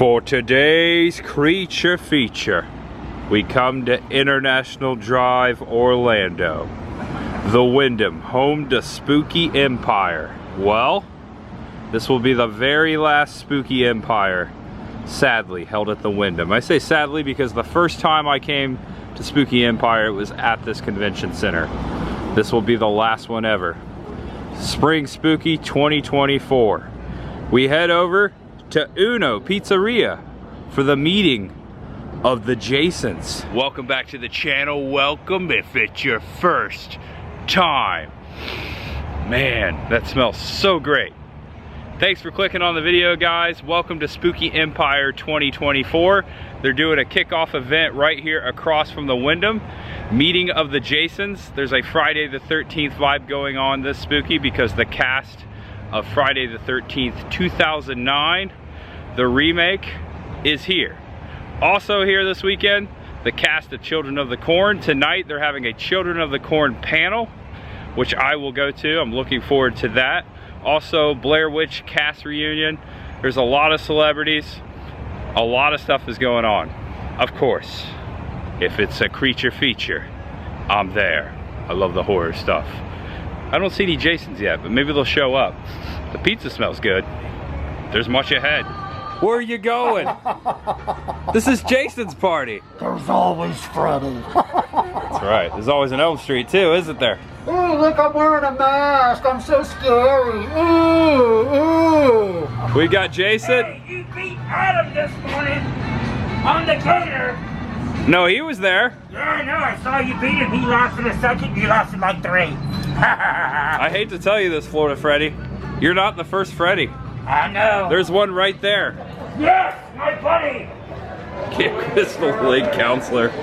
For today's creature feature, we come to International Drive, Orlando. The Windham, home to Spooky Empire. Well, this will be the very last Spooky Empire, sadly, held at the Windham. I say sadly because the first time I came to Spooky Empire, it was at this convention center. This will be the last one ever. Spring Spooky 2024. We head over to Uno Pizzeria for the meeting of the Jasons. Welcome back to the channel. Welcome if it's your first time. Man, that smells so great. Thanks for clicking on the video, guys. Welcome to Spooky Empire 2024. They're doing a kickoff event right here across from the Windham. Meeting of the Jasons. There's a Friday the 13th vibe going on this spooky because the cast of Friday the 13th 2009, the remake, is here. Also here this weekend, the cast of Children of the Corn. Tonight they're having a Children of the Corn panel, which I will go to. I'm looking forward to that. Also, Blair Witch cast reunion. There's a lot of celebrities. A lot of stuff is going on. Of course, if it's a creature feature, I'm there. I love the horror stuff. I don't see any Jasons yet, but maybe they'll show up. The pizza smells good. There's much ahead. Where are you going? This is Jason's party. There's always Freddy. That's right. There's always an Elm Street too, isn't there? Oh, look, I'm wearing a mask. I'm so scary. Ooh, ooh. We got Jason. Hey, you beat Adam this morning on the gator. No, he was there. Yeah, I know. I saw you beat him. He lasted a second. You lasted like 3. I hate to tell you this, Florida Freddy. You're not the first Freddy. I know. There's one right there. Yes, my buddy. Crystal Lake counselor. He's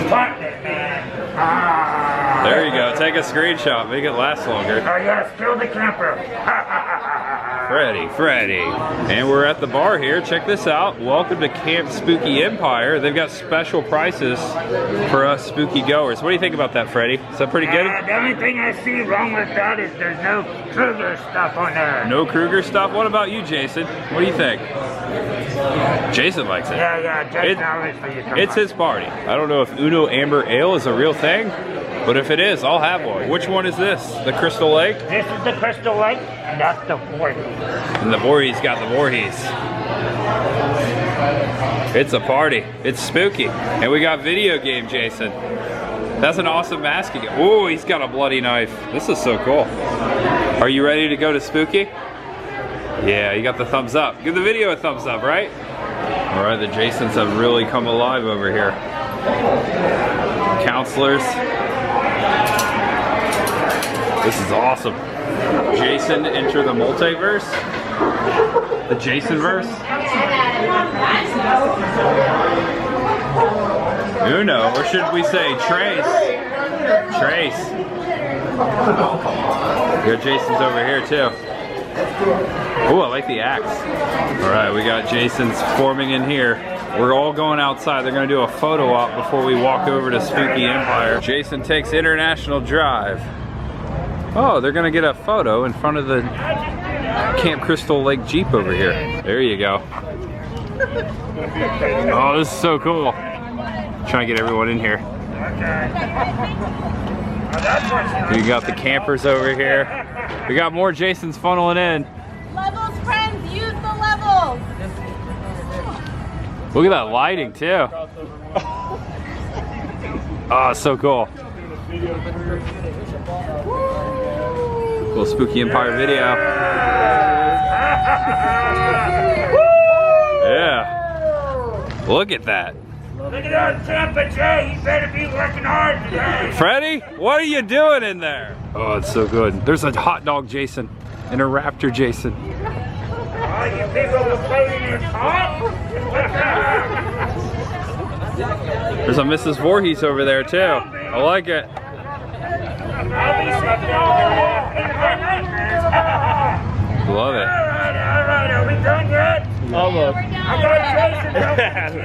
partner, man. There you go. Take a screenshot. Make it last longer. Oh, yeah. Spill the camper. Freddy. And we're at the bar here. Check this out. Welcome to Camp Spooky Empire. They've got special prices for us spooky goers. What do you think about that, Freddy? Is that pretty good? The only thing I see wrong with that is there's no Kruger stuff on there. No Kruger stuff? What about you, Jason? What do you think? Jason likes it. Yeah, Jason always for you. It's his party. I don't know if Uno Amber Ale is a real thing, but if it is, I'll have one. Which one is this? The Crystal Lake? This is the Crystal Lake, and that's the Voorhees. And the Voorhees got the Voorhees. It's a party. It's spooky. And we got video game Jason. That's an awesome mask again. Oh, he's got a bloody knife. This is so cool. Are you ready to go to spooky? Yeah, you got the thumbs up. Give the video a thumbs up, right? All right, the Jasons have really come alive over here. Counselors. This is awesome. Jason enter the multiverse. The Jasonverse. Uno, or should we say Trace? Trace. We got Jason's over here too. Oh, I like the axe. All right, we got Jason's forming in here. We're all going outside. They're gonna do a photo op before we walk over to Spooky Empire. Jason takes International Drive. Oh, they're gonna get a photo in front of the Camp Crystal Lake Jeep over here. There you go. Oh, this is so cool. Trying to get everyone in here. We got the campers over here. We got more Jasons funneling in. Levels, friends, use the levels. Look at that lighting too. Oh, it's so cool. Cool Spooky Empire video. Yeah. Look at that. Look at that Tampa J. You better be working hard today. Freddy, what are you doing in there? Oh, it's so good. There's a hot dog Jason and a raptor Jason. Oh, you people were playing in hot? There's a Mrs. Voorhees over there too. I like it. I'll be sitting over there. Love it. All right, are we done yet? Almost. I got Jason.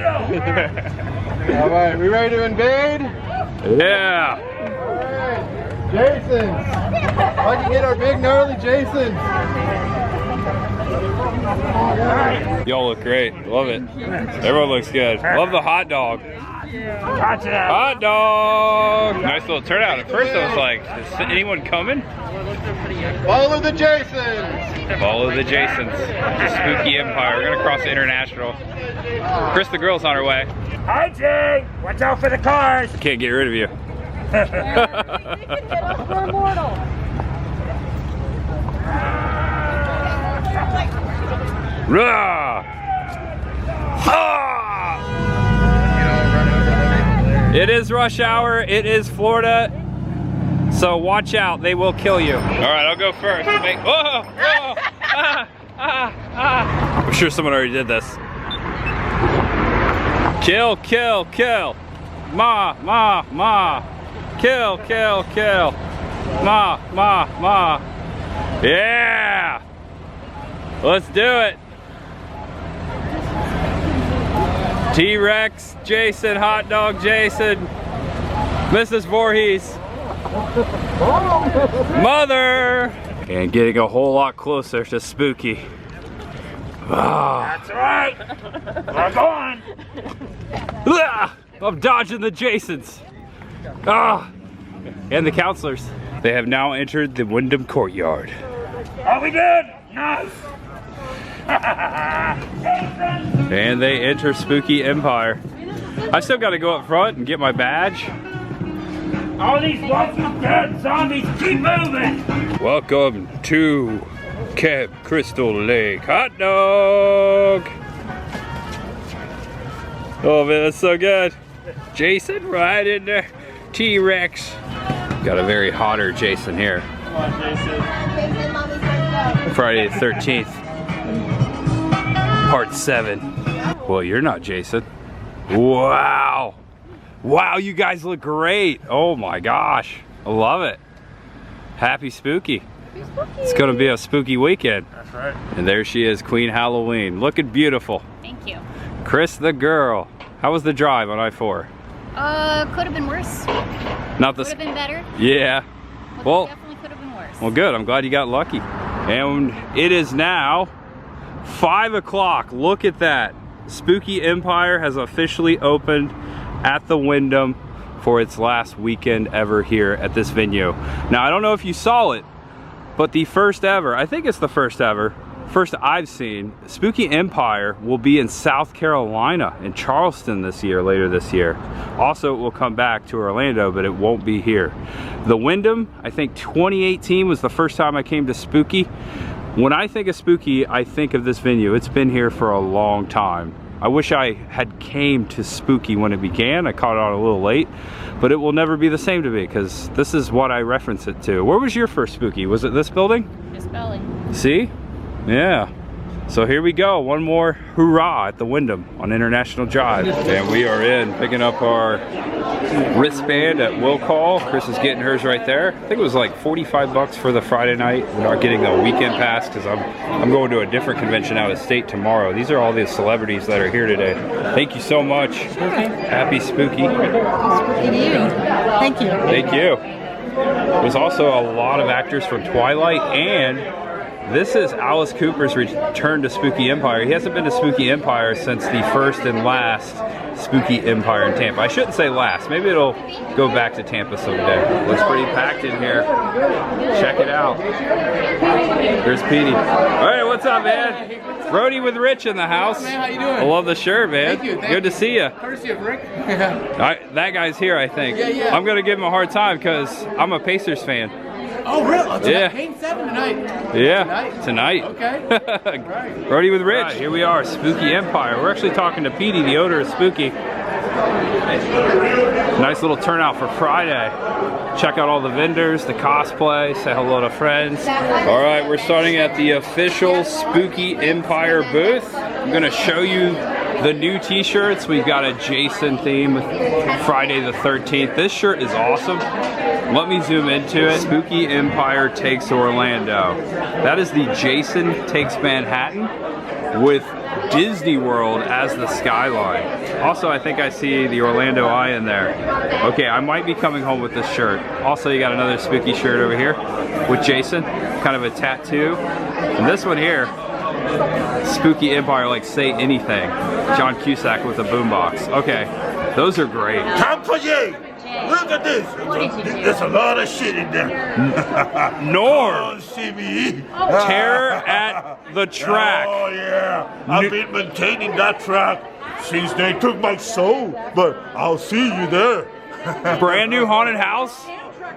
All right, we ready to invade? Yeah. All right, Jasons. Why'd you get our big gnarly Jasons? All right. Y'all look great. Love it. Everyone looks good. Love the hot dog. Hot dog! Nice little turnout. At first I was like, is anyone coming? Follow the Jasons! Follow the Jasons. The Spooky Empire. We're gonna cross the International. Chris the girl's on her way. Hi, Jay! Watch out for the cars! Can't get rid of you. We can get up, we're immortal. Rah! Ah! It is rush hour. It is Florida. So watch out. They will kill you. All right, I'll go first. Whoa! Whoa! I'm sure someone already did this. Kill, kill, kill. Ma, ma, ma. Kill, kill, kill. Ma, ma, ma. Yeah! Let's do it. T-Rex, Jason, hot dog Jason, Mrs. Voorhees, Mother, and getting a whole lot closer to Spooky. That's right! We're going! I'm dodging the Jasons. And the counselors. They have now entered the Windham courtyard. Are we good? Nice! And they enter Spooky Empire. I still got to go up front and get my badge. All these walking dead zombies keep moving! Welcome to Camp Crystal Lake Hot Dog. Oh man, that's so good. Jason right in there. T-Rex. Got a very hotter Jason here. Come on, Jason. Friday the 13th. Part 7. Well, you're not Jason. Wow. Wow, you guys look great. Oh my gosh. I love it. Happy Spooky. It's gonna be a spooky weekend. That's right. And there she is, Queen Halloween. Looking beautiful. Thank you. Chris the girl. How was the drive on I-4? Could have been worse. Not the... Could have been better. Yeah. Well, Definitely could have been worse. well, good. I'm glad you got lucky. And it is now 5 o'clock. Look at that. Spooky Empire has officially opened at the Windham for its last weekend ever here at this venue. Now, I don't know if you saw it, but the first ever, I think it's the first ever, first I've seen, Spooky Empire will be in South Carolina, in Charleston this year, later this year. Also, it will come back to Orlando, but it won't be here. The Windham, I think 2018 was the first time I came to Spooky. When I think of Spooky, I think of this venue. It's been here for a long time. I wish I had came to Spooky when it began. I caught it on a little late, but it will never be the same to me because this is what I reference it to. Where was your first Spooky? Was it this building? This building. See? Yeah. So here we go. One more hurrah at the Windham on International Drive. And we are in, picking up our wristband at Will Call. Chris is getting hers right there. I think it was like 45 bucks for the Friday night. We're not getting a weekend pass because I'm going to a different convention out of state tomorrow. These are all the celebrities that are here today. Thank you so much. Happy Spooky. Spooky to you. Thank you. Thank you. There's also a lot of actors from Twilight, and this is Alice Cooper's return to Spooky Empire. He hasn't been to Spooky Empire since the first and last Spooky Empire in Tampa. I shouldn't say last. Maybe it'll go back to Tampa someday. Looks pretty packed in here. Check it out. There's Petey. All right, what's up, man? Brody with Rich in the house. Man, how you doing? I love the shirt, man. Thank you. Good to see you. Courtesy of Rick. That guy's here, I think. Yeah. I'm gonna give him a hard time because I'm a Pacers fan. Oh, really? Oh, Yeah. Game 7 tonight. Yeah, tonight. Okay. Right. Brody with Rich. Right, here we are, Spooky Empire. We're actually talking to Petey, the owner of Spooky. Nice little turnout for Friday. Check out all the vendors, the cosplay, say hello to friends. All right, we're starting at the official Spooky Empire booth. I'm gonna show you the new t-shirts. We've got a Jason theme, Friday the 13th. This shirt is awesome. Let me zoom into it. Spooky Empire takes Orlando. That is the Jason takes Manhattan with Disney World as the skyline. Also, I think I see the Orlando Eye in there. Okay, I might be coming home with this shirt. Also, you got another Spooky shirt over here with Jason, kind of a tattoo. And this one here Spooky Empire, like Say Anything. John Cusack with a boombox. Okay, those are great. Tampa, look at this. There's a lot of shit in there. Norm! CBE. Terror at the track. Oh, yeah. I've been maintaining that track since they took my soul, but I'll see you there. Brand new haunted house?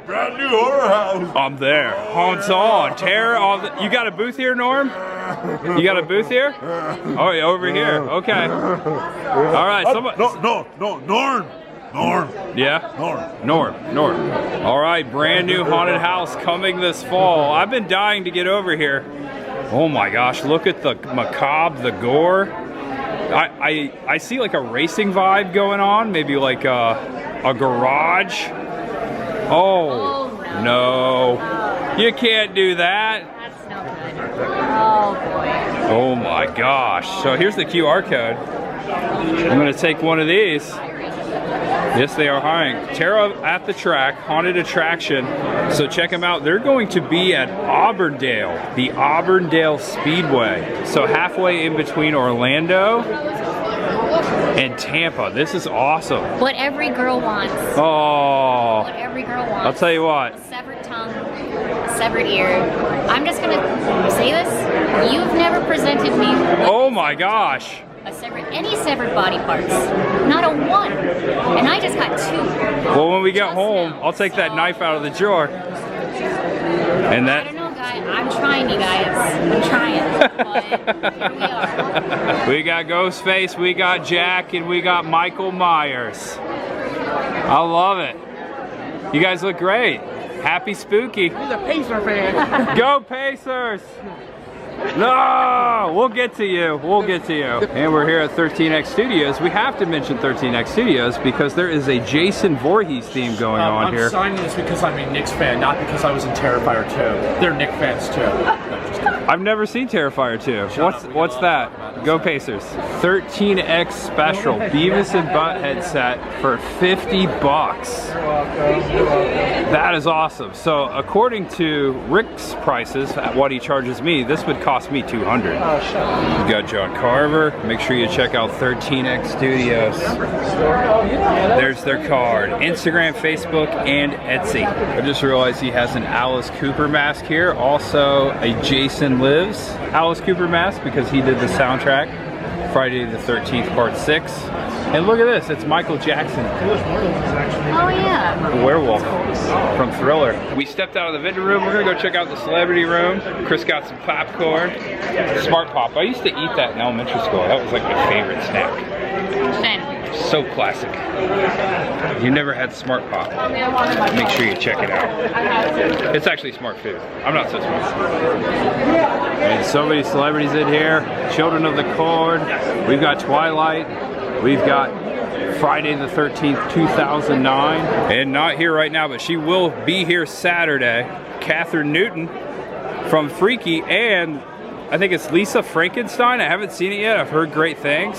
Brand new horror house. I'm there. Haunts on. Terror on the, you got a booth here, Norm? You got a booth here? Oh, yeah, over here. Okay. All right. Somebody. No, Norm. Yeah? Norm. All right, brand new haunted house coming this fall. I've been dying to get over here. Oh my gosh, look at the macabre, the gore. I see like a racing vibe going on, maybe like a garage. Oh, no. You can't do that. That's no good. Oh, boy. Oh my gosh. So here's the QR code. I'm gonna take one of these. Yes, they are hiring. Terror at the Track, haunted attraction. So check them out. They're going to be at Auburndale, the Auburndale Speedway. So halfway in between Orlando and Tampa. This is awesome. What every girl wants. Oh. What every girl wants. I'll tell you what. A severed tongue, severed ear. I'm just gonna say this. You've never presented me with Oh my gosh. any severed body parts. Not a one. And I just got 2. Well, when we get Just home, now. I'll take that So- knife out of the drawer. And I that. don't know, guys. I'm trying, you guys. I'm trying. But here we are. We got Ghostface, we got Jack, and we got Michael Myers. I love it. You guys look great. Happy Spooky. He's a Pacer fan. Go Pacers! No! We'll get to you. We'll get to you. And we're here at 13X Studios. We have to mention 13X Studios because there is a Jason Voorhees theme going on I'm here. signing this because I'm a Knicks fan, not because I was in Terrifier 2. They're Knicks fans too. No, just kidding. I've never seen Terrifier 2. What's that? Go Pacers. 13X special Beavis and Butthead set for 50 bucks. That is awesome. So according to Rick's prices, at what he charges me, this would cost me $200. You got John Carver. Make sure you check out 13X Studios. There's their card. Instagram, Facebook, and Etsy. I just realized he has an Alice Cooper mask here. Also a Jason Lives Alice Cooper mask because he did the soundtrack. Friday the 13th Part 6. And look at this, it's Michael Jackson. Oh, yeah. The werewolf from Thriller. We stepped out of the vendor room. We're gonna go check out the celebrity room. Chris got some popcorn. Smart Pop. I used to eat that in elementary school. That was like my favorite snack. Same. So classic. You never had Smart Pop. Make sure you check it out. It's actually smart food. I'm not so smart. And so many celebrities in here. Children of the Corn. We've got Twilight. We've got Friday the 13th, 2009. And not here right now, but she will be here Saturday. Catherine Newton from Freaky, and I think it's Lisa Frankenstein. I haven't seen it yet. I've heard great things.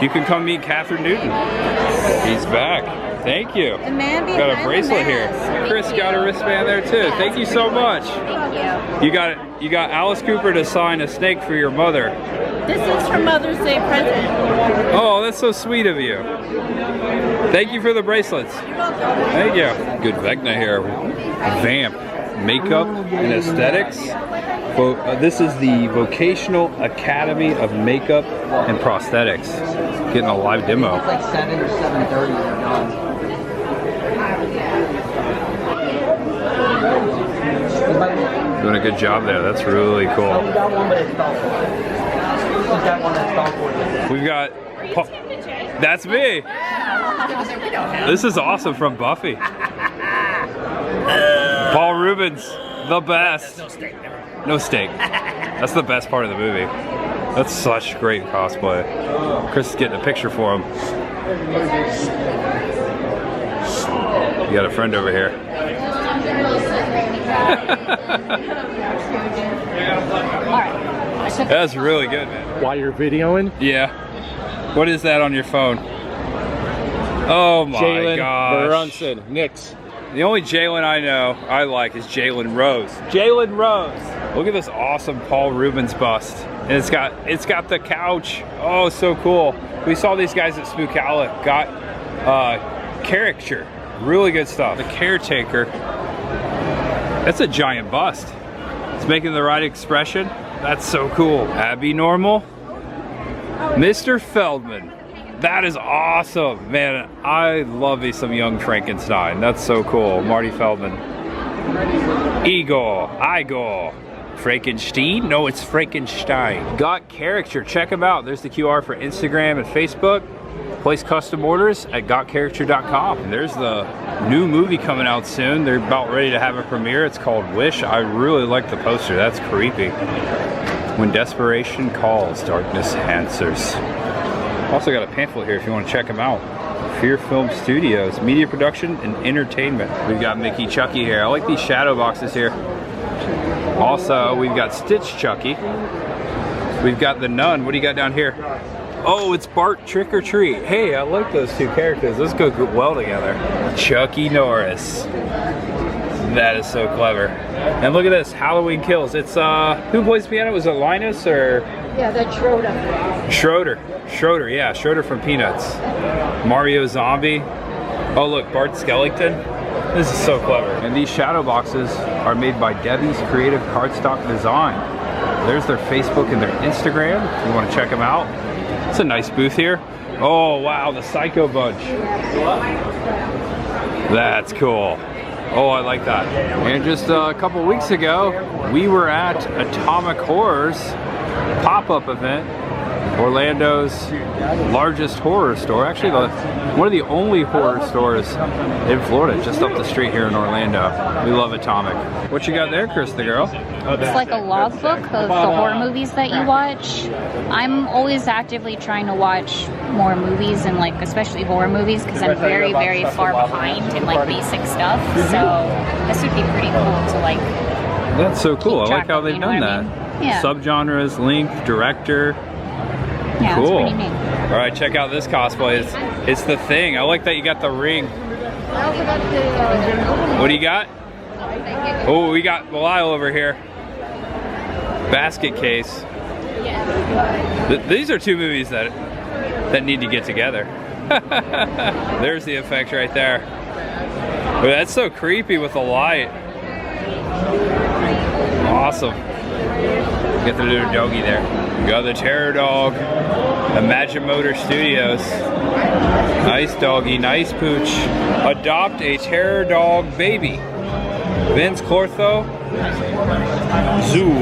You can come meet Catherine Newton. He's back. Thank you. The man Got a behind bracelet the here. mask. Chris got a wristband there too. Thank you so much. Thank you. You got Alice Cooper to sign a snake for your mother. This is for Mother's Day present. Oh, that's so sweet of you. Thank you for the bracelets. Thank you. Good Vecna here. Vamp. Makeup and aesthetics. This is the Vocational Academy of Makeup and Prosthetics. Getting a live demo. It's like 7 or 7:30 when they're done. Doing a good job there. That's really cool. That one, but it's Star Wars. That one that's Star Wars. We've got. That's me. This is awesome from Buffy. Paul Rubens, the best. No steak. That's the best part of the movie. That's such great cosplay. Chris is getting a picture for him. You got a friend over here. That's really good, man. While you're videoing, Yeah. What is that on your phone? Oh my Jalen gosh. Brunson, Knicks. The only Jalen I know I like is Jalen Rose. Jalen Rose. Look at this awesome Paul Rubens bust. And it's got the couch. Oh, so cool. We saw these guys at Spookala, got caricature. Really good stuff. The Caretaker. That's a giant bust. It's making the right expression. That's so cool. Abby Normal. Mr. Feldman. That is awesome. Man, I love me some young Frankenstein. That's so cool. Marty Feldman. Igor. Frankenstein? No, it's Frankenstein. Got Caricature. Check them out. There's the QR for Instagram and Facebook. Place custom orders at gotcharacter.com. And there's the new movie coming out soon. They're about ready to have a premiere. It's called Wish. I really like the poster. That's creepy. When Desperation Calls, Darkness Answers. Also got a pamphlet here if you want to check them out. Fear Film Studios, media production and entertainment. We've got Mickey Chucky here. I like these shadow boxes here. Also, we've got Stitch Chucky. We've got the Nun. What do you got down here? Oh, it's Bart Trick or Treat. Hey, I like those two characters. Those go well together. Chucky Norris. That is so clever. And look at this, Halloween Kills. It's, who plays piano? Was it Linus or? Yeah, that's Schroeder. Schroeder, yeah, Schroeder from Peanuts. Mario Zombie. Oh look, Bart Skellington. This is so clever. And these shadow boxes are made by Debbie's Creative Cardstock Design. There's their Facebook and their Instagram if you want to check them out. It's a nice booth here. Oh wow, the Psycho Bunch. That's cool. Oh, I like that. And just a couple weeks ago, we were at Atomic Horror's pop-up event, Orlando's largest horror store. Actually, one of the only horror stores in Florida, just up the street here in Orlando. We love Atomic. What you got there, Chris the girl? It's like a logbook of the horror movies that you watch. I'm always actively trying to watch more movies, and like especially horror movies, because I'm very, very far behind in like basic stuff. So this would be pretty cool to like. That's so cool. I like how they've done that. Yeah. Subgenres, length, director. Yeah, cool. It's pretty neat. All right, check out this cosplay. It's the Thing. I like that you got the ring. What do you got? Oh, we got Belial over here. Basket Case. These are two movies that need to get together. There's the effect right there. But that's so creepy with the light. Awesome. Get the little doggy there. We got the Terror Dog. Imagine Motor Studios. Nice doggy, nice pooch. Adopt a Terror Dog baby. Vince Clortho. Zoo.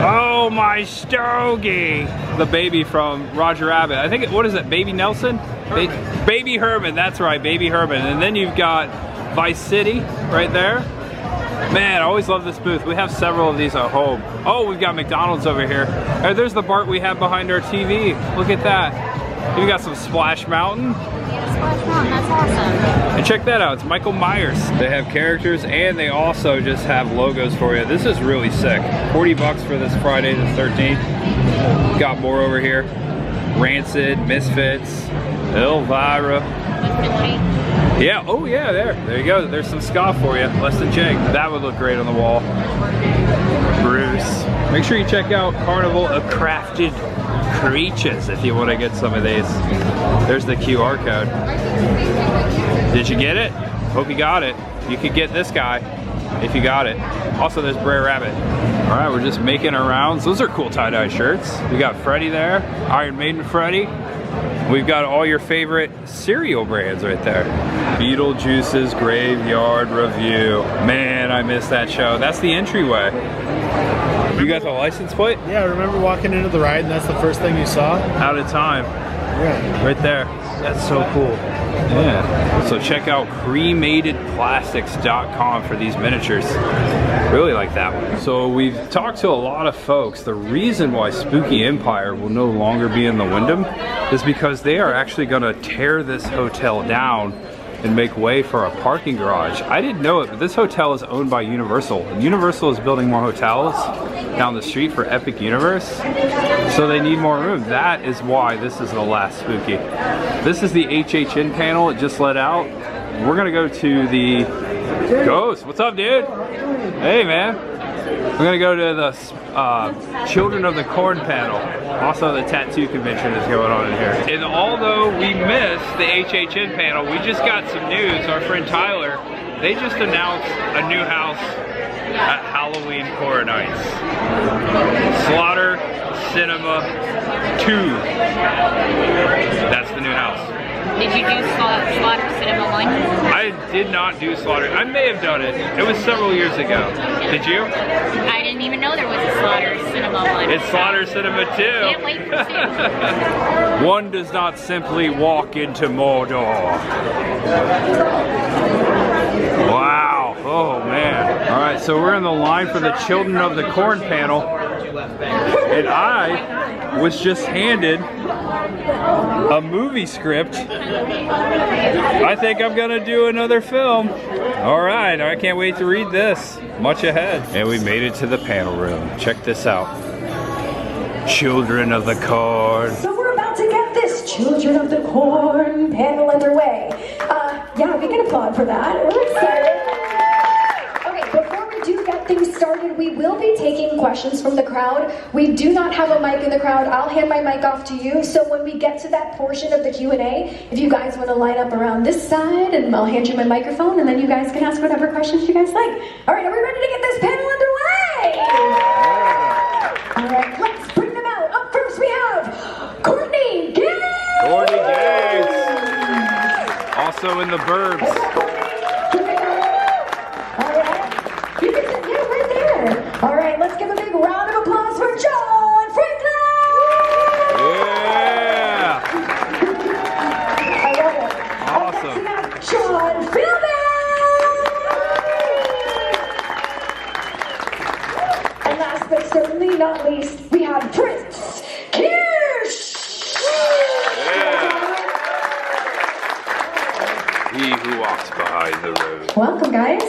Oh, my stogie. The baby from Roger Rabbit. I think, what is it, Baby Nelson? Baby Herman, that's right, Baby Herman. And then you've got Vice City right there. Man, I always love this booth. We have several of these at home. Oh, we've got McDonald's over here. There's the Bart we have behind our TV. Look at that. We got some Splash Mountain. Yeah, Splash Mountain, that's awesome. And check that out, it's Michael Myers. They have characters and they also just have logos for you. This is really sick. 40 bucks for this Friday the 13th. Got more over here. Rancid, Misfits, Elvira. Yeah, oh yeah, there you go. There's some ska for you, less than Jake. That would look great on the wall. Bruce. Make sure you check out Carnival of Crafted Creatures if you want to get some of these. There's the QR code. Did you get it? Hope you got it. You could get this guy if you got it. Also, there's Brer Rabbit. All right, we're just making our rounds. Those are cool tie-dye shirts. We got Freddy there, Iron Maiden Freddy. We've got all your favorite cereal brands right there. Beetlejuice's Graveyard Review. Man, I missed that show. That's the entryway. You got the license plate? Yeah, I remember walking into the ride and that's the first thing you saw? Out of Time. Yeah. Right there. That's so cool. Yeah. So check out crematedplastics.com for these miniatures. Really like that one. So we've talked to a lot of folks. The reason why Spooky Empire will no longer be in the Windham is because they are actually going to tear this hotel down and make way for a parking garage. I didn't know it, but this hotel is owned by Universal. And Universal is building more hotels down the street for Epic Universe. So they need more room. That is why this is the last Spooky. This is the HHN panel. It just let out. We're gonna go to the Ghost. What's up, dude? Hey, man. We're gonna go to the Children of the Corn panel. Also, the tattoo convention is going on in here. And although we missed the HHN panel, we just got some news. Our friend Tyler, they just announced a new house at Halloween Horror Nights. Slaughter Cinema 2. That's the new house. Did you do Slaughter Cinema 1? I did not do Slaughter. I may have done it. It was several years ago. Did you? I didn't even know there was a Slaughter Cinema 1. It's Slaughter Cinema 2. Can't wait for 2. One does not simply walk into Mordor. Wow. Oh, man. All right, so we're in the line for the Children of the Corn panel. And I was just handed a movie script. I think I'm gonna do another film. All right, I can't wait to read this. Much ahead. And we made it to the panel room. Check this out. Children of the Corn. So we're about to get this Children of the Corn panel underway. Yeah, we can applaud for that. We're excited. Okay, before we do get things started, we will be taking questions from the crowd. We do not have a mic in the crowd. I'll hand my mic off to you. So when we get to that portion of the Q&A, if you guys want to line up around this side, and I'll hand you my microphone, and then you guys can ask whatever questions you guys like. All right, are we ready to get this panel underway? All right, let's bring them out. Up first, we have Courtney Gates. Courtney Gates. Also in the Burbs. All right, let's give a big round of applause for John Franklin! Yeah! I love it. Awesome. John Philbin! And last but certainly not least, we have Prince Kirsch! Yeah! He who walks behind the road. Welcome, guys.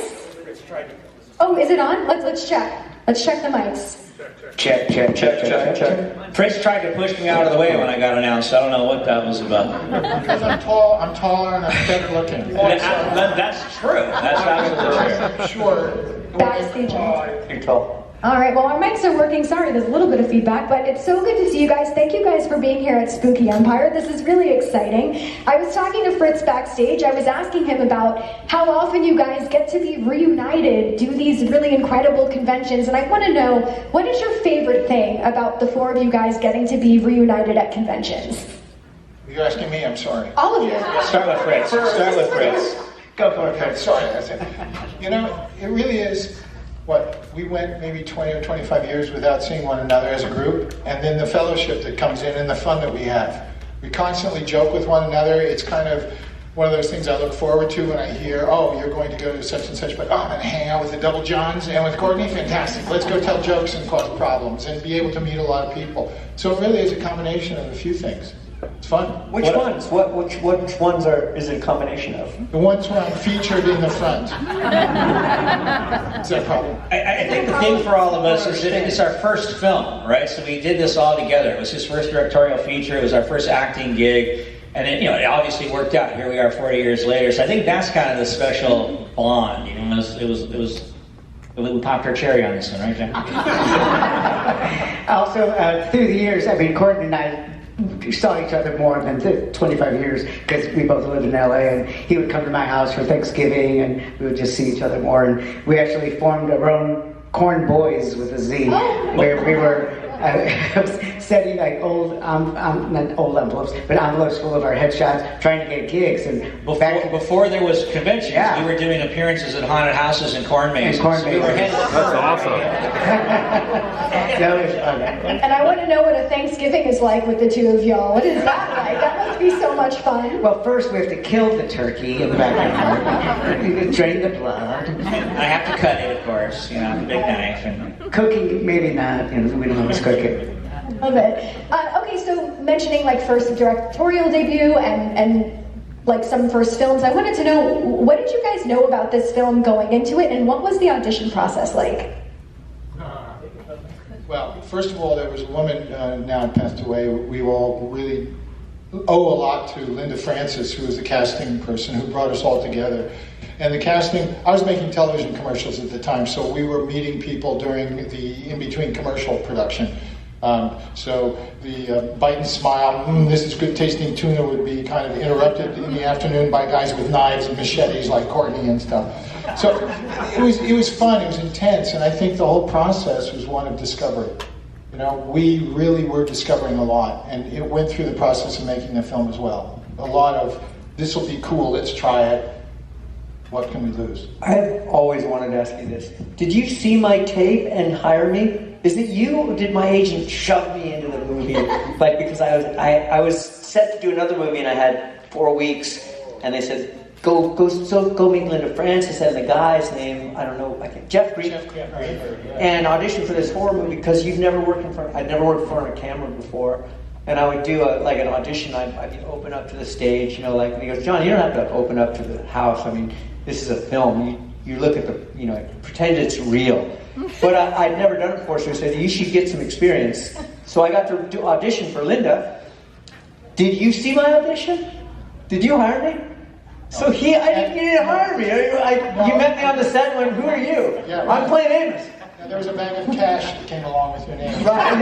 Oh, is it on? Let's check. Let's check the mics. Check. Prince tried to push me out of the way when I got announced. I don't know what that was about. Because I'm taller and I'm better looking. That's true. That's absolutely true. Sure. Backstage. You're tall. All right, well, our mics are working. Sorry, there's a little bit of feedback, but it's so good to see you guys. Thank you guys for being here at Spooky Empire. This is really exciting. I was talking to Fritz backstage. I was asking him about how often you guys get to be reunited, do these really incredible conventions, and I want to know, what is your favorite thing about the four of you guys getting to be reunited at conventions? You're asking me? I'm sorry. All of you. Start with Fritz. Go for it, Fritz. Sorry. I said, you know, it really is... we went maybe 20 or 25 years without seeing one another as a group, and then the fellowship that comes in and the fun that we have. We constantly joke with one another. It's kind of one of those things I look forward to when I hear, oh, you're going to go to such and such, but I'm going to hang out with the Double Johns and with Courtney, fantastic. Let's go tell jokes and cause problems and be able to meet a lot of people. So it really is a combination of a few things. It's fun. Which ones? Which ones is it a combination of? The ones where I'm featured in the front. Is that a problem? I think the thing for all of us is that it's our first film, right? So we did this all together. It was his first directorial feature. It was our first acting gig. And it obviously worked out. Here we are 40 years later. So I think that's kind of the special bond. We popped our cherry on this one, right, Jen? Also, through the years, Courtney and I saw each other more than 25 years because we both lived in LA, and he would come to my house for Thanksgiving and we would just see each other more, and we actually formed our own Corn Boys with a Z, where we were setting like not old envelopes, but envelopes full of our headshots, trying to get gigs. And before there was conventions, we were doing appearances at haunted houses and corn mazes. That's awesome. That was fun. And I want to know what a Thanksgiving is like with the two of y'all. What is that like? That must be so much fun. Well, first we have to kill the turkey in the backyard. Drain the blood. I have to cut it, of course. The big knife. And cooking, maybe not. We don't always cook it. Love it. Okay, so mentioning like first directorial debut and like some first films, I wanted to know, what did you guys know about this film going into it, and what was the audition process like? Well, first of all, there was a woman now passed away. We all really owe a lot to Linda Francis, who was the casting person who brought us all together. And the casting, I was making television commercials at the time, so we were meeting people during the in-between commercial production. So the bite and smile, this is good tasting tuna would be kind of interrupted in the afternoon by guys with knives and machetes like Courtney and stuff. So it was fun, it was intense, and I think the whole process was one of discovery. You know, we really were discovering a lot, and it went through the process of making the film as well. A lot of, this will be cool, let's try it. What can we lose? I've always wanted to ask you this. Did you see my tape and hire me? Is it you, or did my agent shove me into the movie? Like, because I was set to do another movie and I had 4 weeks, and they said, go meet Linda Francis and the guy's name, I don't know, Jeff Green, and audition for this horror movie because I'd never worked in front of a camera before. And I would do an audition. I'd open up to the stage, you know, like, and he goes, John, you don't have to open up to the house. I mean, this is a film. You look at the, you know, pretend it's real. But I'd never done it before, so he said, you should get some experience. So I got to audition for Linda. Did you see my audition? Did you hire me? So you didn't hire me. You met me on the set and went, who are you? Yeah, right. I'm playing Amos. There was a bag of cash that came along with your name. Right,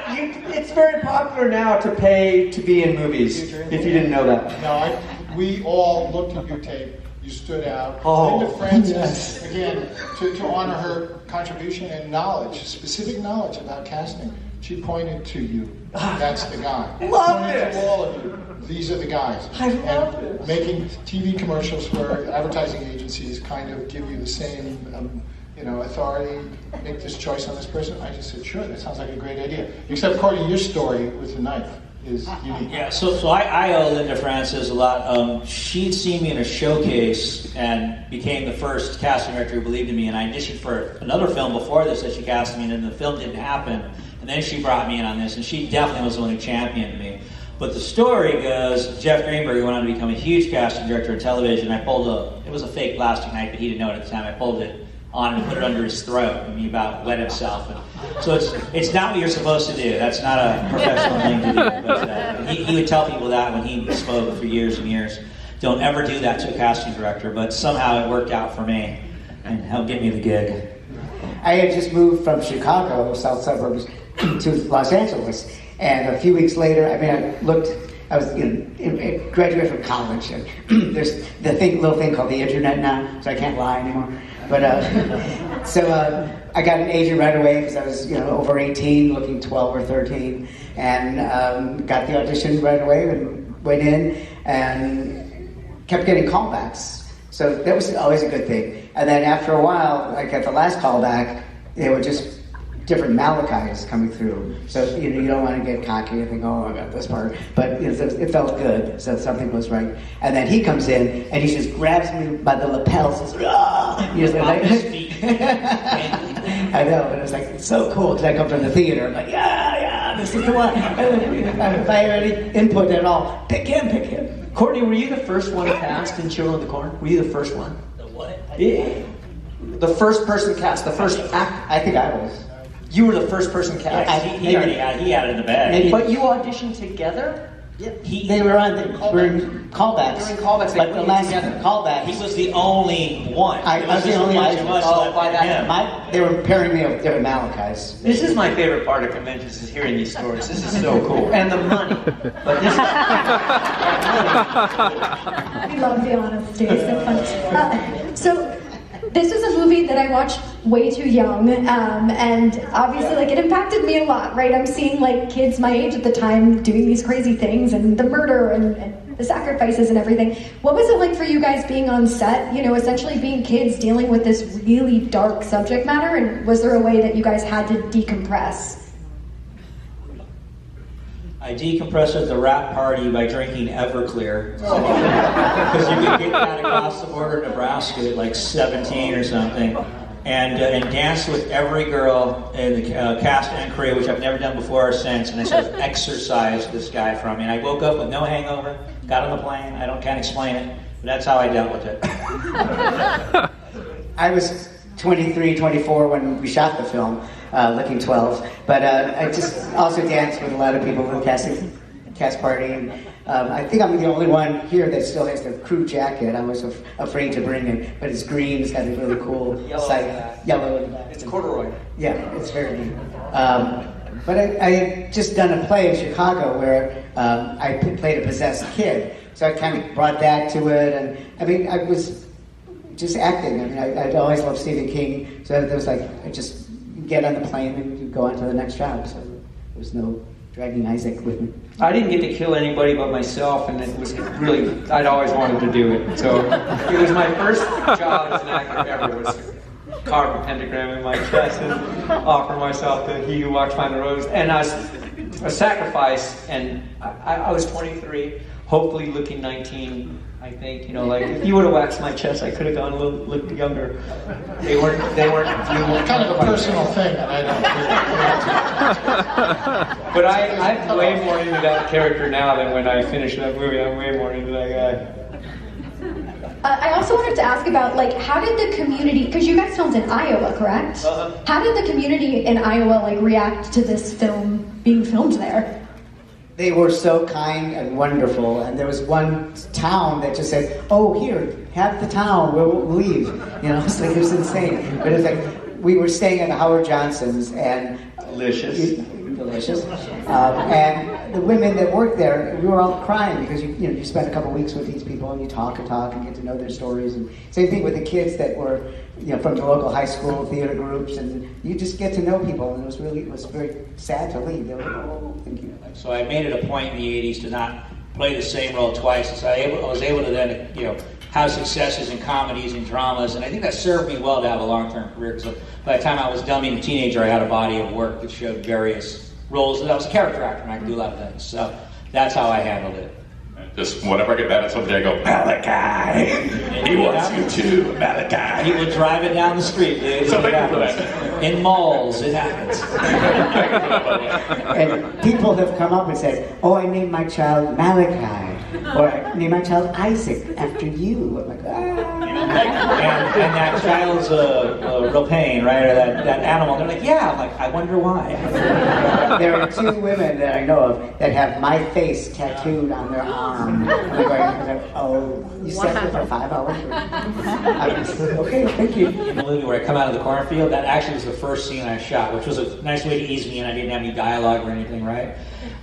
and it's very popular now to pay to be in movies, if you didn't know that. No, we all looked at your tape. You stood out. Oh, Linda Francis, yes. again, to honor her contribution and knowledge, specific knowledge about casting, she pointed to you. That's the guy. Love pointed this. to all of you. These are the guys. I love this. Making TV commercials where advertising agencies kind of give you the same authority, make this choice on this person. I just said, sure, that sounds like a great idea. Except, Courtney, your story with the knife is unique. Yeah, so I owe Linda Francis a lot. She'd seen me in a showcase and became the first casting director who believed in me, and I auditioned for another film before this that she cast me in, and the film didn't happen. And then she brought me in on this, and she definitely was the one who championed me. But the story goes, Jeff Greenberg, who went on to become a huge casting director in television, it was a fake plastic knife, but he didn't know it at the time. I pulled it on and put it under his throat, and he about wet himself. And so it's not what you're supposed to do. That's not a professional thing to do. But he would tell people that when he spoke for years and years. Don't ever do that to a casting director, but somehow it worked out for me and helped get me the gig. I had just moved from Chicago, south suburbs, to Los Angeles, and a few weeks later, I was graduated from college, and there's the little thing called the internet now, so I can't lie anymore. But I got an agent right away because I was over 18, looking 12 or 13, and got the audition right away and went in and kept getting callbacks. So that was always a good thing. And then after a while, like at the last callback, they were just different Malachis coming through. So you don't want to get cocky and think, oh, I got this part. But it felt good, so something was right. And then he comes in and he just grabs me by the lapels and says, ah! He was like, I know, and it's like, it's so cool because I come from the theater. I'm like, yeah, this is the one. If I have any input at all, pick him. Courtney, were you the first one cast in Children of the Corn? Were you the first one? The what? Yeah. The first person cast, the first act. I think I was. You were the first person cast. Yeah, he had it in the bag. But you auditioned together? Yeah. They were on during callbacks. During callbacks, but the last callback, he was the only one. I was the only one. By that, they were pairing me with different Malachis. This is my favorite part of conventions, is hearing these stories. This is so cool. And the money. But this We love the honesty. It's so fun. So this was a movie that I watched way too young, and obviously, it impacted me a lot, right? I'm seeing, kids my age at the time doing these crazy things, and the murder, and the sacrifices and everything. What was it like for you guys being on set, essentially being kids dealing with this really dark subject matter, and was there a way that you guys had to decompress? I decompressed at the rap party by drinking Everclear. Because you could get that across the border in Nebraska at 17 or something. And danced with every girl in the cast and crew, which I've never done before or since. And I sort of exorcised this guy from me. And I woke up with no hangover, got on the plane. Can't explain it, but that's how I dealt with it. I was 23, 24 when we shot the film, looking 12. But I just also danced with a lot of people who were casting. cast party. And I think I'm the only one here that still has the crew jacket. I was afraid to bring it, but it's green. It's got a really cool yellow in the back. It's corduroy. Yeah, it's very neat. But I had just done a play in Chicago where I played a possessed kid. So I kind of brought that to it. And I mean, I was just acting. I mean, I'd always loved Stephen King. So there was like, I just get on the plane and go on to the next job. So there was no dragging Isaac with me. I didn't get to kill anybody but myself, and it was really, I'd always wanted to do it. So it was my first job as an actor ever, was to carve a pentagram in my chest and offer myself to He Who Walks Behind the Rose. And I was a sacrifice, and I was 23, hopefully looking 19, I think. You know, like, if you would have waxed my chest, I could have gone a little younger. They weren't kind of a personal thing, and I don't. But I'm way more into that character now than when I finished that movie. I'm way more into that guy. I also wanted to ask about, like, how did the community, because you guys filmed in Iowa, correct? How did the community in Iowa, like, react to this film being filmed there? They were so kind and wonderful, and there was one town that just said, "Oh, here, have the town, we'll leave." You know, it's like, it was insane. But it's like, we were staying at Howard Johnson's, and delicious. And the women that worked there, we were all crying because you spend a couple weeks with these people and you talk and get to know their stories. And same thing with the kids that were, from the local high school theater groups, and you just get to know people. And it was very sad to leave. They were like, "Oh, thank you." So I made it a point in the '80s to not play the same role twice. So I was able to then, have successes in comedies and dramas, and I think that served me well to have a long-term career. So by the time I was done being a teenager, I had a body of work that showed various roles. I was a character actor, and I could do a lot of things. So that's how I handled it. Just whenever I get mad at somebody, I go, "Malachi! He wants you too, Malachi!" He would drive it down the street, dude. So thank you for that. In malls, it happens. And people have come up and said, "Oh, I named my child Malachi," or "I named my child Isaac after you." I'm like, And that child's a real pain, right? Or that animal. They're like, "Yeah." I'm like, "I wonder why." There are 2 women that I know of that have my face tattooed on their arm. I'm going, "Oh, you sat there for 5 hours?" Okay, thank you. In the movie where I come out of the cornfield, that actually was the first scene I shot, which was a nice way to ease me in. I didn't have any dialogue or anything, right?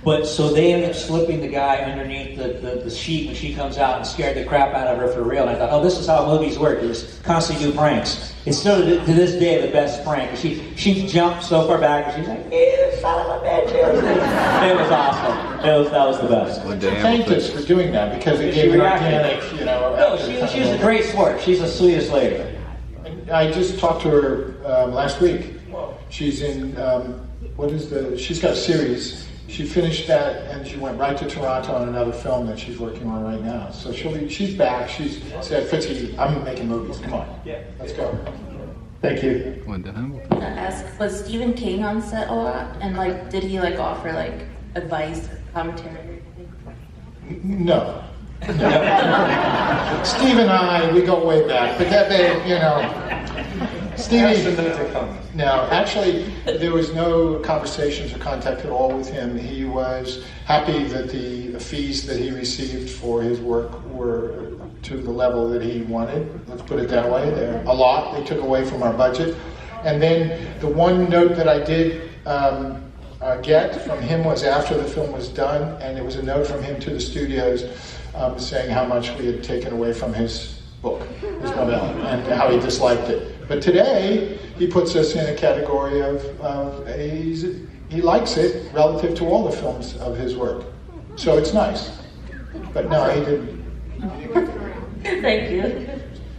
But so they ended up slipping the guy underneath the sheet when she comes out and scared the crap out of her for real. And I thought, oh, this is how movies work. You just constantly do pranks. It's still to this day the best prank. She jumped so far back and she's like, "You son of a bitch!" It was awesome. That was the best. Thanked us for doing that because it gave her organic, No, she was a great sport. She's the sweetest lady. I just talked to her last week. She's in she's got a series. She finished that and she went right to Toronto on another film that she's working on right now. So she's back. She's said, "Fitzy, I'm making movies. Come on, let's go." Thank you. Windham. Ask, was Stephen King on set a lot? And did he offer advice or commentary? No. Steve and I, we go way back, but that Stevie. No, actually, there was no conversations or contact at all with him. He was happy that the fees that he received for his work were to the level that he wanted. Let's put it that way. A lot they took away from our budget. And then the one note that I did get from him was after the film was done, and it was a note from him to the studios saying how much we had taken away from his book, his novella, and how he disliked it. But today, he puts us in a category of he likes it relative to all the films of his work. So it's nice. But no, he didn't. Thank you.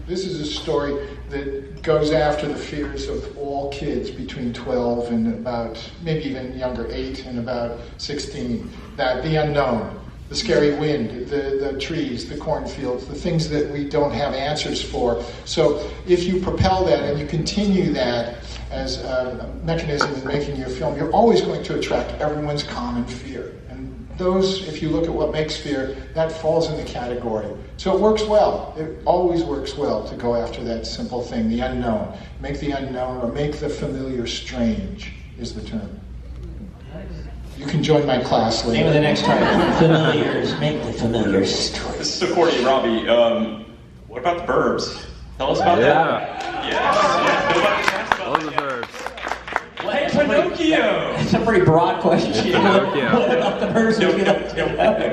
This is a story that goes after the fears of all kids between 12 and about, maybe even younger, 8 and about 16. That the unknown. The scary wind, the trees, the cornfields, the things that we don't have answers for. So if you propel that and you continue that as a mechanism in making your film, you're always going to attract everyone's common fear. And those, if you look at what makes fear, that falls in the category. So it works well. It always works well to go after that simple thing, the unknown. Make the unknown or make the familiar strange is the term. You can join my class later. Name of the next title. Familiars. Make the familiars. This is so corny, Robbie. What about the Burbs? Tell us about that. Yes. Love the Burbs. Hey, Pinocchio! That's a pretty broad question. What about the Burbs?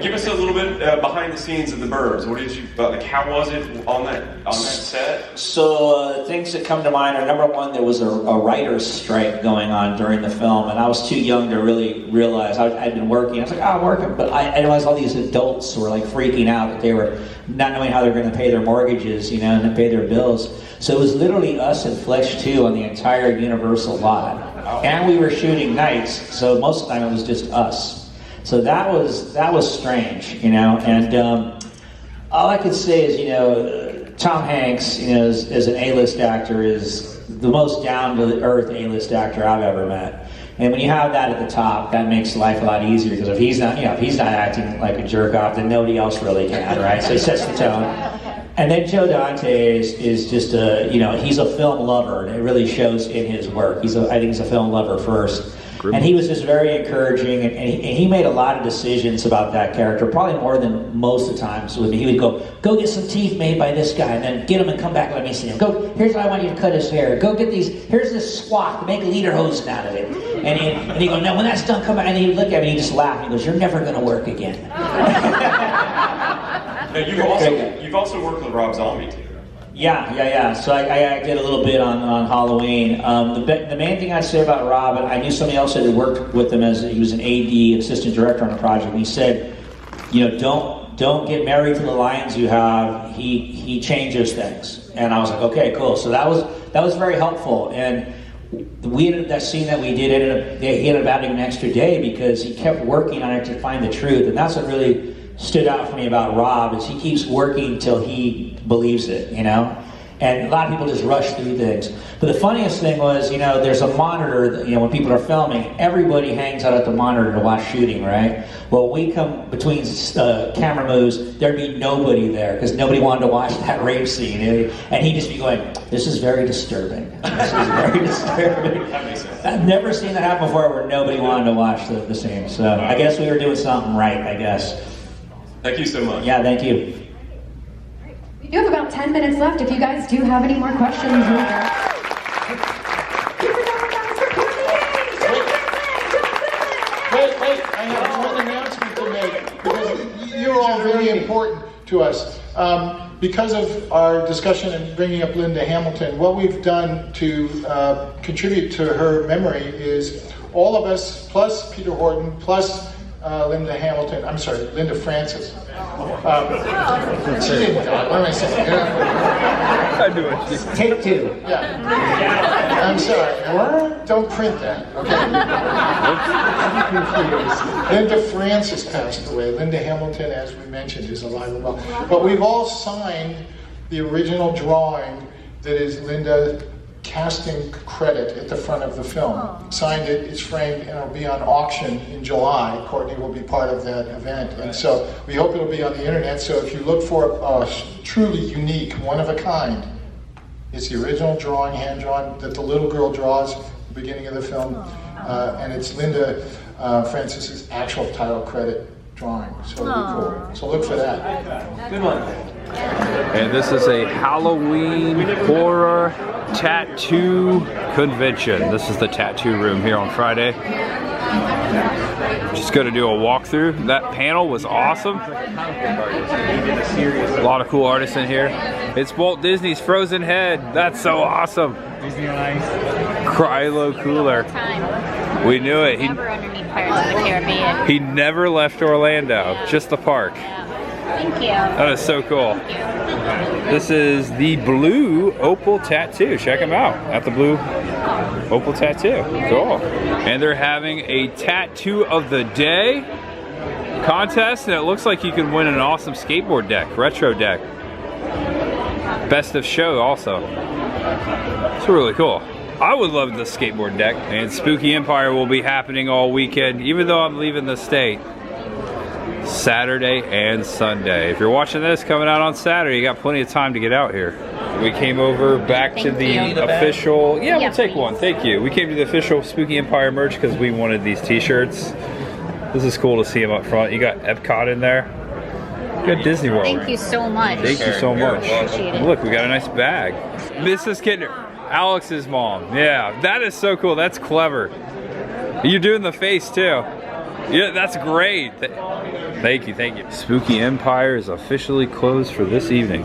Give us a little bit behind the scenes of the Burbs. What did you like? How was it on that set? So things that come to mind are, number one, there was a writer's strike going on during the film, and I was too young to really realize. I'd been working. I was like, I'm working, but I realized all these adults were like freaking out that they were not knowing how they're going to pay their mortgages, you know, and pay their bills. So it was literally us and Flesh 2 on the entire Universal lot. And we were shooting nights, so most of the time it was just us. So that was strange, you know. And all I could say is, you know, Tom Hanks, you know, as an A-list actor, is the most down-to-earth A-list actor I've ever met. And when you have that at the top, that makes life a lot easier, because if he's not acting like a jerk off, then nobody else really can, right? So he sets the tone. And then Joe Dante is just you know, he's a film lover, and it really shows in his work. I think he's a film lover first. And he was just very encouraging, and he made a lot of decisions about that character, probably more than most of the times. He would go get some teeth made by this guy, and then get him and come back and let me see him. Here's how I want you to cut his hair. Go get here's this swath to make lederhosen out of it. And he'd go, no, when that's done, come back. And he'd look at me and he'd just laugh, and he goes, you're never going to work again. Now, you've also worked with Rob Zombie too. Yeah. So I did a little bit on Halloween. The main thing I'd say about Rob, and I knew somebody else that had worked with him as he was an AD, assistant director on the project. And he said, you know, don't get married to the lines you have. He changes things. And I was like, okay, cool. So that was very helpful. And that scene that we did, he ended up adding an extra day because he kept working on it to find the truth. And that's what really stood out for me about Rob, is he keeps working till he believes it, you know? And a lot of people just rush through things. But the funniest thing was, you know, there's a monitor that, you know, when people are filming, everybody hangs out at the monitor to watch shooting, right? Well, we come between camera moves, there'd be nobody there because nobody wanted to watch that rape scene. And he'd just be going, this is very disturbing. This is very disturbing. That makes sense. I've never seen that happen before where nobody wanted to watch the scene. So I guess we were doing something right, I guess. Thank you so much. Yeah, thank you. We do have about 10 minutes left. If you guys do have any more questions, Wait, I have one announcement to make, because you're all very important to us. Because of our discussion and bringing up Linda Hamilton, what we've done to contribute to her memory is all of us, plus Peter Horton, plus Linda Francis. She didn't die. What am I saying? I knew it. Take two. Yeah. I'm sorry. What? Don't print that, okay? Linda Francis passed away. Linda Hamilton, as we mentioned, is alive and well. But we've all signed the original drawing that is Linda casting credit at the front of the film. Signed it, it's framed, and it'll be on auction in July. Courtney will be part of that event. And so we hope it'll be on the internet. So if you look for a truly unique, one of a kind, it's the original drawing, hand drawn, that the little girl draws at the beginning of the film. And it's Linda Francis's actual title credit drawing. So it'll be cool. So look for that. Good one. And this is a Halloween horror tattoo convention. This is the tattoo room here on Friday. Just going to do a walkthrough. That panel was awesome. A lot of cool artists in here. It's Walt Disney's Frozen head. That's so awesome. Disney on Ice. Krylo Cooler. We knew it. Never underneath Pirates of the Caribbean. He never left Orlando, just the park. Thank you. That is so cool. This is the Blue Opal Tattoo. Check them out at the Blue Opal Tattoo. Cool. And they're having a Tattoo of the Day contest, and it looks like you can win an awesome skateboard deck, retro deck. Best of show also. It's really cool. I would love the skateboard deck. And Spooky Empire will be happening all weekend, even though I'm leaving the state. Saturday and Sunday. If you're watching this coming out on Saturday, you got plenty of time to get out here. We came over back to the official, we'll take one, thank you. We came to the official Spooky Empire merch because we wanted these t-shirts. This is cool to see them up front. You got Epcot in there. You got Disney World. Thank you so much. Thank you so much. Appreciate it. Look, we got a nice bag. Mrs. Kittner, Alex's mom. Yeah, that is so cool. That's clever. You're doing the face too. Yeah, that's great. Thank you, thank you. Spooky Empire is officially closed for this evening.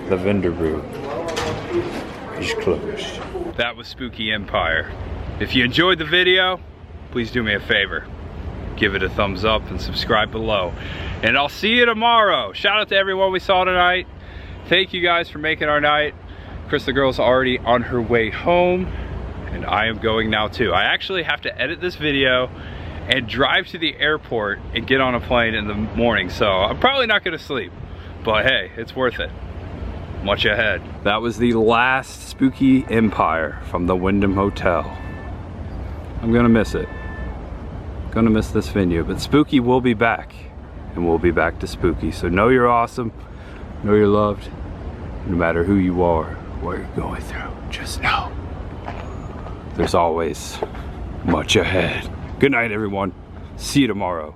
The vendor booth is closed. That was Spooky Empire. If you enjoyed the video, please do me a favor. Give it a thumbs up and subscribe below. And I'll see you tomorrow. Shout out to everyone we saw tonight. Thank you guys for making our night. Chris the girl's already on her way home, and I am going now too. I actually have to edit this video and drive to the airport and get on a plane in the morning. So I'm probably not gonna sleep, but hey, it's worth it. Much ahead. That was the last Spooky Empire from the Windham Hotel. I'm gonna miss it. Gonna miss this venue, but Spooky will be back, and we'll be back to Spooky. So know you're awesome, know you're loved, no matter who you are, what you're going through, just know there's always much ahead. Good night, everyone. See you tomorrow.